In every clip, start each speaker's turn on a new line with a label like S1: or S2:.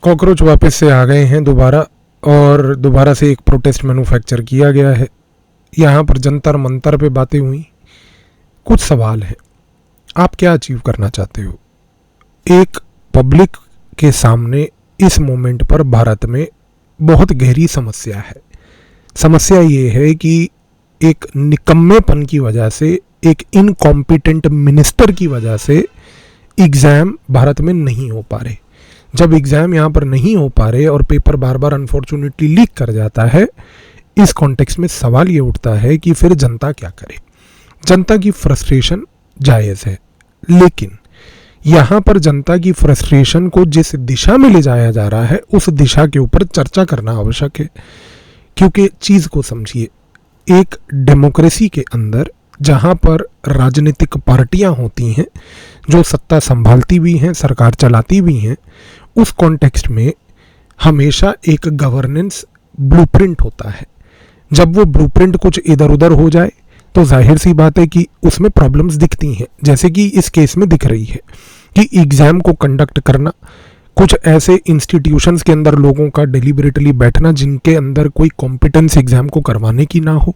S1: Cockroach वापस से आ गए हैं दोबारा, और दोबारा से एक प्रोटेस्ट मैन्युफैक्चर किया गया है। यहाँ पर जंतर मंतर पे बातें हुई। कुछ सवाल है, आप क्या अचीव करना चाहते हो? एक पब्लिक के सामने इस मोमेंट पर भारत में बहुत गहरी समस्या है। समस्या ये है कि एक निकम्मेपन की वजह से, एक इनकॉम्पिटेंट मिनिस्टर की वजह से एग्ज़ाम भारत में नहीं हो पा रहे। जब एग्ज़ाम यहाँ पर नहीं हो पा रहे और पेपर बार बार अनफॉर्चुनेटली लीक कर जाता है, इस कॉन्टेक्स्ट में सवाल ये उठता है कि फिर जनता क्या करे। जनता की फ्रस्ट्रेशन जायज़ है, लेकिन यहाँ पर जनता की फ्रस्ट्रेशन को जिस दिशा में ले जाया जा रहा है उस दिशा के ऊपर चर्चा करना आवश्यक है। क्योंकि चीज़ को समझिए, एक डेमोक्रेसी के अंदर जहाँ पर राजनीतिक पार्टियाँ होती हैं जो सत्ता संभालती भी हैं, सरकार चलाती भी हैं, उस कॉन्टेक्स्ट में हमेशा एक गवर्नेंस ब्लूप्रिंट होता है। जब वो ब्लूप्रिंट कुछ इधर उधर हो जाए तो जाहिर सी बात है कि उसमें प्रॉब्लम्स दिखती हैं, जैसे कि इस केस में दिख रही है कि एग्ज़ाम को कंडक्ट करना, कुछ ऐसे इंस्टीट्यूशंस के अंदर लोगों का डेलिबरेटली बैठना जिनके अंदर कोई कॉम्पिटेंस एग्ज़ाम को करवाने की ना हो,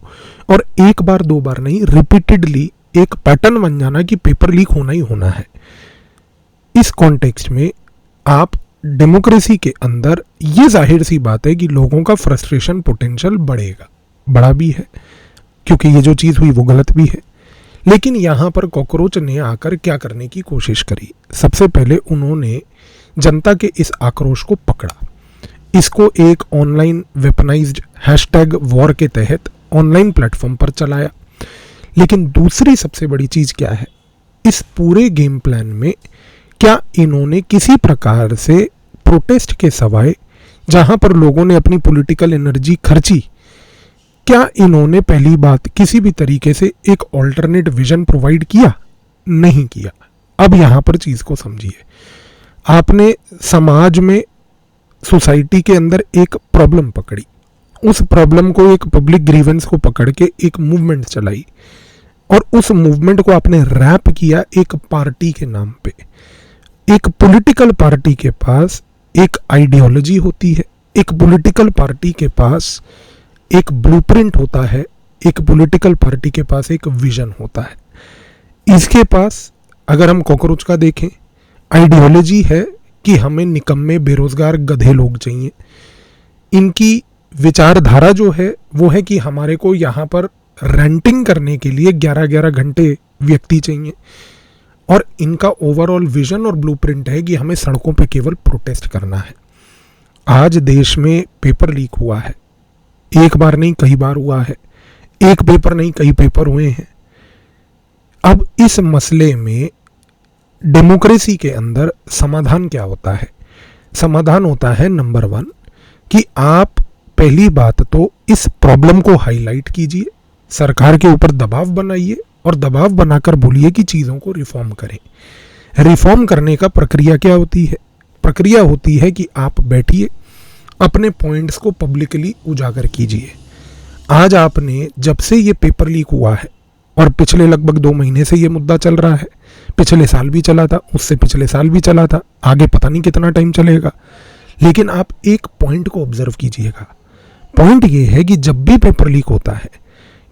S1: और एक बार दो बार नहीं, रिपीटेडली एक पैटर्न बन जाना कि पेपर लीक होना ही होना है। इस कॉन्टेक्स्ट में आप डेमोक्रेसी के अंदर ये जाहिर सी बात है कि लोगों का फ्रस्ट्रेशन पोटेंशियल बढ़ेगा, बड़ा भी है, क्योंकि ये जो चीज़ हुई वो गलत भी है। लेकिन यहाँ पर कॉकरोच ने आकर क्या करने की कोशिश करी? सबसे पहले उन्होंने जनता के इस आक्रोश को पकड़ा, इसको एक ऑनलाइन वेपनाइज्ड हैशटैग वॉर के तहत ऑनलाइन प्लेटफॉर्म पर चलाया। लेकिन दूसरी सबसे बड़ी चीज़ क्या है? इस पूरे गेम प्लान में क्या इन्होंने किसी प्रकार से प्रोटेस्ट के सवाए, जहां पर लोगों ने अपनी पॉलिटिकल एनर्जी खर्ची, क्या इन्होंने पहली बात किसी भी तरीके से एक ऑल्टरनेट विजन प्रोवाइड किया? नहीं किया। अब यहाँ पर चीज़ को समझिए, आपने समाज में, सोसाइटी के अंदर एक प्रॉब्लम पकड़ी, उस प्रॉब्लम को, एक पब्लिक ग्रीवेंस को पकड़ के एक मूवमेंट चलाई, और उस मूवमेंट को आपने रैप किया एक पार्टी के नाम पे। एक पॉलिटिकल पार्टी के पास एक आइडियोलॉजी होती है, एक पॉलिटिकल पार्टी के पास एक ब्लूप्रिंट होता है, एक पॉलिटिकल पार्टी के पास एक विजन होता है। इसके पास, अगर हम कॉकरोच का देखें, आइडियोलॉजी है कि हमें निकम्मे बेरोजगार गधे लोग चाहिए। इनकी विचारधारा जो है वो है कि हमारे को यहाँ पर रेंटिंग करने के लिए 11-11 घंटे व्यक्ति चाहिए, और इनका ओवरऑल विजन और ब्लूप्रिंट है कि हमें सड़कों पे केवल प्रोटेस्ट करना है। आज देश में पेपर लीक हुआ है, एक बार नहीं कई बार हुआ है, एक पेपर नहीं कई पेपर हुए हैं। अब इस मसले में डेमोक्रेसी के अंदर समाधान क्या होता है? समाधान होता है नंबर 1 कि आप पहली बात तो इस प्रॉब्लम को हाईलाइट कीजिए, सरकार के ऊपर दबाव बनाइए, और दबाव बनाकर बोलिए कि चीज़ों को रिफॉर्म करें। रिफॉर्म करने का प्रक्रिया क्या होती है? प्रक्रिया होती है कि आप बैठिए, अपने पॉइंट्स को पब्लिकली उजागर कीजिए। आज आपने, जब से ये पेपर लीक हुआ है, और पिछले लगभग 2 महीने से ये मुद्दा चल रहा है, पिछले साल भी चला था, उससे पिछले साल भी चला था, आगे पता नहीं कितना टाइम चलेगा, लेकिन आप एक पॉइंट को ऑब्जर्व कीजिएगा। पॉइंट ये है कि जब भी पेपर लीक होता है,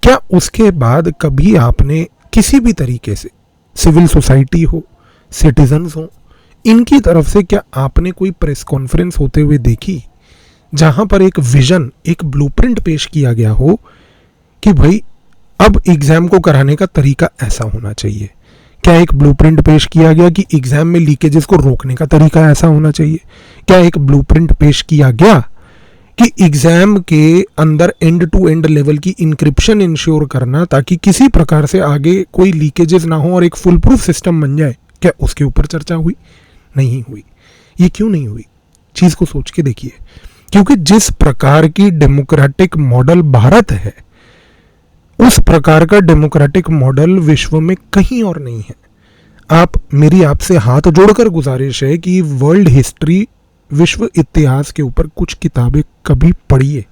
S1: क्या उसके बाद कभी आपने किसी भी तरीके से, सिविल सोसाइटी हो, सिटीजन्स हो, इनकी तरफ से क्या आपने कोई प्रेस कॉन्फ्रेंस होते हुए देखी जहां पर एक विजन, एक ब्लूप्रिंट पेश किया गया हो कि भाई अब एग्जाम को कराने का तरीका ऐसा होना चाहिए? क्या एक ब्लूप्रिंट पेश किया गया कि एग्जाम में लीकेजेस को रोकने का तरीका ऐसा होना चाहिए? क्या एक ब्लूप्रिंट पेश किया गया कि एग्जाम के अंदर एंड टू एंड लेवल की इंक्रिप्शन इंश्योर करना, ताकि किसी प्रकार से आगे कोई लीकेजेस ना हो और एक फुल प्रूफ सिस्टम बन जाए? क्या उसके ऊपर चर्चा हुई? नहीं हुई। ये क्यों नहीं हुई? चीज को सोच के देखिए। क्योंकि जिस प्रकार की डेमोक्रेटिक मॉडल भारत है, उस प्रकार का डेमोक्रेटिक मॉडल विश्व में कहीं और नहीं है। मेरी आपसे हाथ जोड़कर गुजारिश है कि वर्ल्ड हिस्ट्री, विश्व इतिहास के ऊपर कुछ किताबें कभी पढ़िए।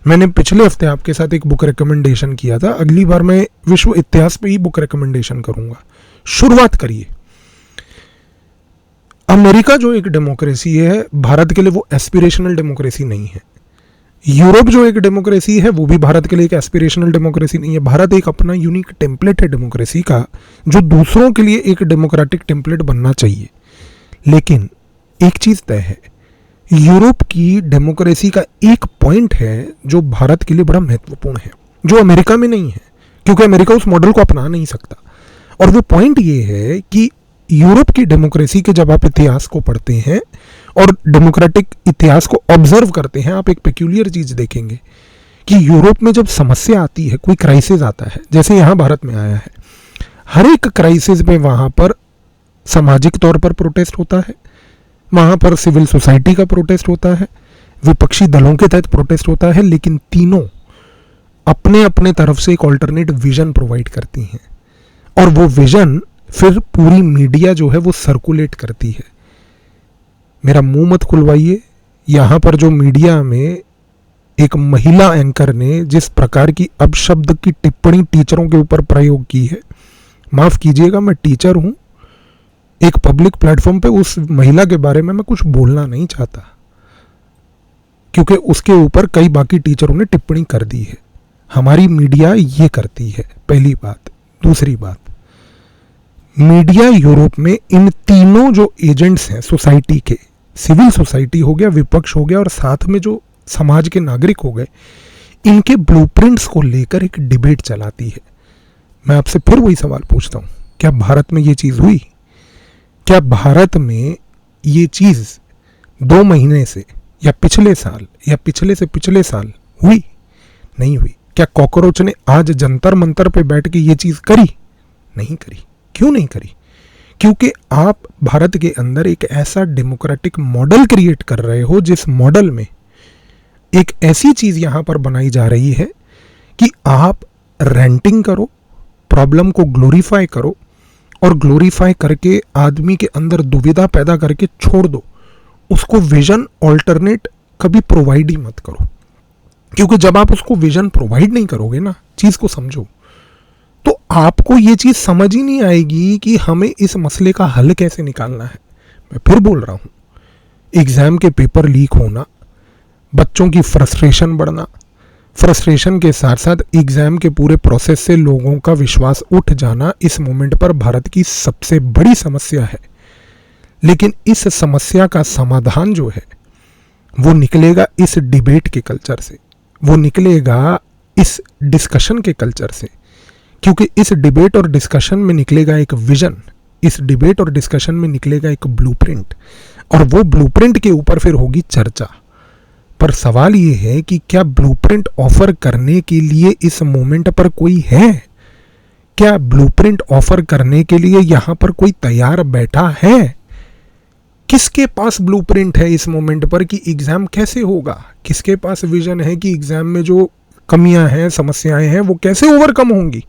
S1: मैंने पिछले हफ्ते आपके साथ एक बुक रिकमेंडेशन किया था, अगली बार मैं विश्व इतिहास पे ही बुक रिकमेंडेशन करूंगा। शुरुआत करिए। अमेरिका जो एक डेमोक्रेसी है, भारत के लिए वो एस्पिरेशनल डेमोक्रेसी नहीं है। यूरोप जो एक डेमोक्रेसी है वो भी भारत के लिए एक एस्पिरेशनल डेमोक्रेसी नहीं है। भारत एक अपना यूनिक टेम्पलेट है डेमोक्रेसी का, जो दूसरों के लिए एक डेमोक्रेटिक टेम्पलेट बनना चाहिए। लेकिन एक चीज तय है, यूरोप की डेमोक्रेसी का एक पॉइंट है जो भारत के लिए बड़ा महत्वपूर्ण है, जो अमेरिका में नहीं है, क्योंकि अमेरिका उस मॉडल को अपना नहीं सकता। और वो पॉइंट ये है कि यूरोप की डेमोक्रेसी के जब आप इतिहास को पढ़ते हैं और डेमोक्रेटिक इतिहास को ऑब्जर्व करते हैं, आप एक पेक्यूलियर चीज देखेंगे कि यूरोप में जब समस्या आती है, कोई क्राइसिस आता है, जैसे यहाँ भारत में आया है, हर एक क्राइसिस में वहां पर सामाजिक तौर पर प्रोटेस्ट होता है, वहां पर सिविल सोसाइटी का प्रोटेस्ट होता है, विपक्षी दलों के तहत प्रोटेस्ट होता है, लेकिन तीनों अपने अपने तरफ से एक ऑल्टरनेट विजन प्रोवाइड करती हैं और वो विजन फिर पूरी मीडिया जो है वो सर्कुलेट करती है। मेरा मुंह मत खुलवाइए, यहां पर जो मीडिया में एक महिला एंकर ने जिस प्रकार की अपशब्द की टिप्पणी टीचरों के ऊपर प्रयोग की है, माफ कीजिएगा, मैं टीचर हूं, एक पब्लिक प्लेटफॉर्म पे उस महिला के बारे में मैं कुछ बोलना नहीं चाहता, क्योंकि उसके ऊपर कई बाकी टीचरों ने टिप्पणी कर दी है। हमारी मीडिया ये करती है, पहली बात। दूसरी बात, मीडिया यूरोप में इन तीनों जो एजेंट्स हैं सोसाइटी के, सिविल सोसाइटी हो गया, विपक्ष हो गया और साथ में जो समाज के नागरिक हो गए, इनके ब्लूप्रिंट्स को लेकर एक डिबेट चलाती है। मैं आपसे फिर वही सवाल पूछता हूं, क्या भारत में ये चीज हुई? क्या भारत में ये चीज 2 महीने से या पिछले साल या पिछले से पिछले साल हुई? नहीं हुई। क्या कॉकरोच ने आज जंतर मंतर पे बैठ के ये चीज करी? नहीं करी। क्यों नहीं करी? क्योंकि आप भारत के अंदर एक ऐसा डेमोक्रेटिक मॉडल क्रिएट कर रहे हो जिस मॉडल में एक ऐसी चीज यहां पर बनाई जा रही है कि आप रेंटिंग करो, प्रॉब्लम को ग्लोरीफाई करो और ग्लोरीफाई करके आदमी के अंदर दुविधा पैदा करके छोड़ दो, उसको विजन ऑल्टरनेट कभी प्रोवाइड ही मत करो। क्योंकि जब आप उसको विजन प्रोवाइड नहीं करोगे ना, चीज को समझो, तो आपको ये चीज समझ ही नहीं आएगी कि हमें इस मसले का हल कैसे निकालना है। मैं फिर बोल रहा हूं, एग्जाम के पेपर लीक होना, बच्चों की फ्रस्ट्रेशन बढ़ना, फ्रस्ट्रेशन के साथ साथ एग्जाम के पूरे प्रोसेस से लोगों का विश्वास उठ जाना इस मोमेंट पर भारत की सबसे बड़ी समस्या है। लेकिन इस समस्या का समाधान जो है वो निकलेगा इस डिबेट के कल्चर से, वो निकलेगा इस डिस्कशन के कल्चर से। क्योंकि इस डिबेट और डिस्कशन में निकलेगा एक विजन, इस डिबेट और डिस्कशन में निकलेगा एक ब्लूप्रिंट, और वो ब्लूप्रिंट के ऊपर फिर होगी चर्चा। पर सवाल ये है कि क्या ब्लूप्रिंट ऑफर करने के लिए इस मोमेंट पर कोई है? क्या ब्लूप्रिंट ऑफर करने के लिए यहां पर कोई तैयार बैठा है? किसके पास ब्लूप्रिंट है इस मोमेंट पर कि एग्जाम कैसे होगा? किसके पास विजन है कि एग्जाम में जो कमियां हैं, समस्याएं हैं, वो कैसे ओवरकम होंगी?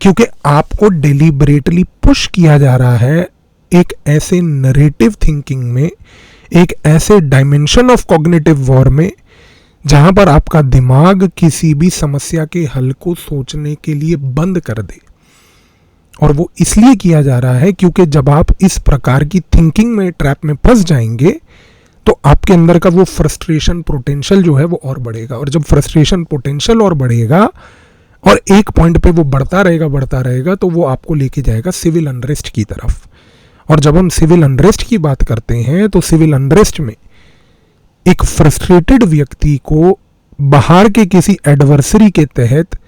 S1: क्योंकि आपको डेलिबरेटली पुश किया जा रहा है एक ऐसे नरेटिव थिंकिंग में, एक ऐसे डायमेंशन ऑफ कॉग्निटिव वॉर में, जहां पर आपका दिमाग किसी भी समस्या के हल को सोचने के लिए बंद कर दे। और वो इसलिए किया जा रहा है क्योंकि जब आप इस प्रकार की थिंकिंग में, ट्रैप में फंस जाएंगे, तो आपके अंदर का वो फ्रस्ट्रेशन पोटेंशियल जो है वो और बढ़ेगा। और जब फ्रस्ट्रेशन पोटेंशियल और बढ़ेगा और एक पॉइंट पे वो बढ़ता रहेगा, तो वो आपको लेके जाएगा सिविल अनरेस्ट की तरफ। और जब हम सिविल अनरेस्ट की बात करते हैं तो सिविल अनरेस्ट में एक फ्रस्ट्रेटेड व्यक्ति को बाहर के किसी एडवर्सरी के तहत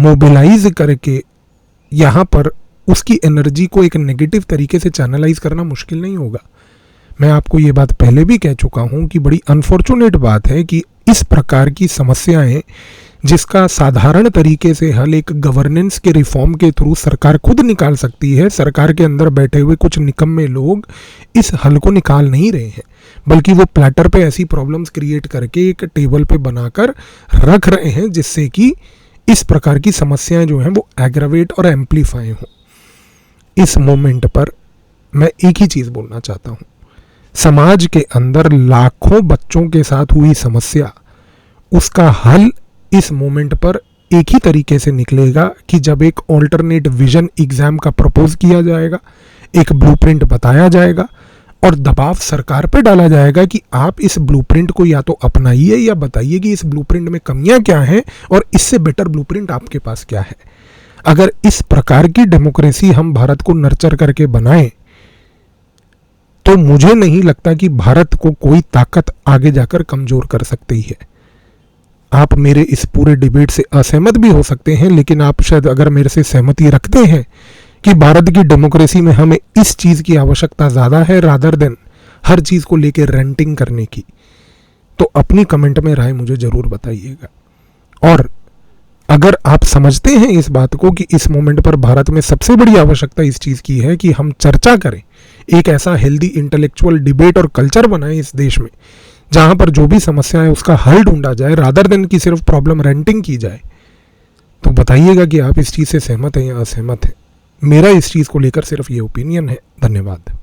S1: मोबिलाइज करके यहाँ पर उसकी एनर्जी को एक नेगेटिव तरीके से चैनलाइज करना मुश्किल नहीं होगा। मैं आपको ये बात पहले भी कह चुका हूं कि बड़ी अनफॉर्चुनेट बात है कि इस प्रकार की समस्याएं जिसका साधारण तरीके से हल एक गवर्नेंस के रिफॉर्म के थ्रू सरकार खुद निकाल सकती है, सरकार के अंदर बैठे हुए कुछ निकम्मे लोग इस हल को निकाल नहीं रहे हैं, बल्कि वो प्लेटर पे ऐसी प्रॉब्लम्स क्रिएट करके एक टेबल पे बनाकर रख रहे हैं जिससे कि इस प्रकार की समस्याएं जो हैं वो एग्रावेट और एम्पलीफाई हों। इस मोमेंट पर मैं एक ही चीज बोलना चाहता हूं, समाज के अंदर लाखों बच्चों के साथ हुई समस्या, उसका हल इस मोमेंट पर एक ही तरीके से निकलेगा कि जब एक ऑल्टरनेट विजन एग्जाम का प्रपोज किया जाएगा, एक ब्लूप्रिंट बताया जाएगा और दबाव सरकार पे डाला जाएगा कि आप इस ब्लूप्रिंट को या तो अपनाइए या बताइए कि इस ब्लूप्रिंट में कमियां क्या हैं और इससे बेटर ब्लूप्रिंट आपके पास क्या है। अगर इस प्रकार की डेमोक्रेसी हम भारत को नर्चर करके बनाएं तो मुझे नहीं लगता कि भारत को कोई ताकत आगे जाकर कमजोर कर सकती है। आप मेरे इस पूरे डिबेट से असहमत भी हो सकते हैं, लेकिन आप शायद अगर मेरे से सहमति रखते हैं कि भारत की डेमोक्रेसी में हमें इस चीज़ की आवश्यकता ज़्यादा है रादर देन हर चीज़ को लेकर रेंटिंग करने की, तो अपनी कमेंट में राय मुझे ज़रूर बताइएगा। और अगर आप समझते हैं इस बात को कि इस मोमेंट पर भारत में सबसे बड़ी आवश्यकता इस चीज़ की है कि हम चर्चा करें, एक ऐसा हेल्दी इंटेलेक्चुअल डिबेट और कल्चर बनाएं इस देश में जहां पर जो भी समस्या है उसका हल ढूंढा जाए रादर देन कि सिर्फ प्रॉब्लम रेंटिंग की जाए, तो बताइएगा कि आप इस चीज़ से सहमत हैं या असहमत हैं। मेरा इस चीज़ को लेकर सिर्फ ये ओपिनियन है। धन्यवाद।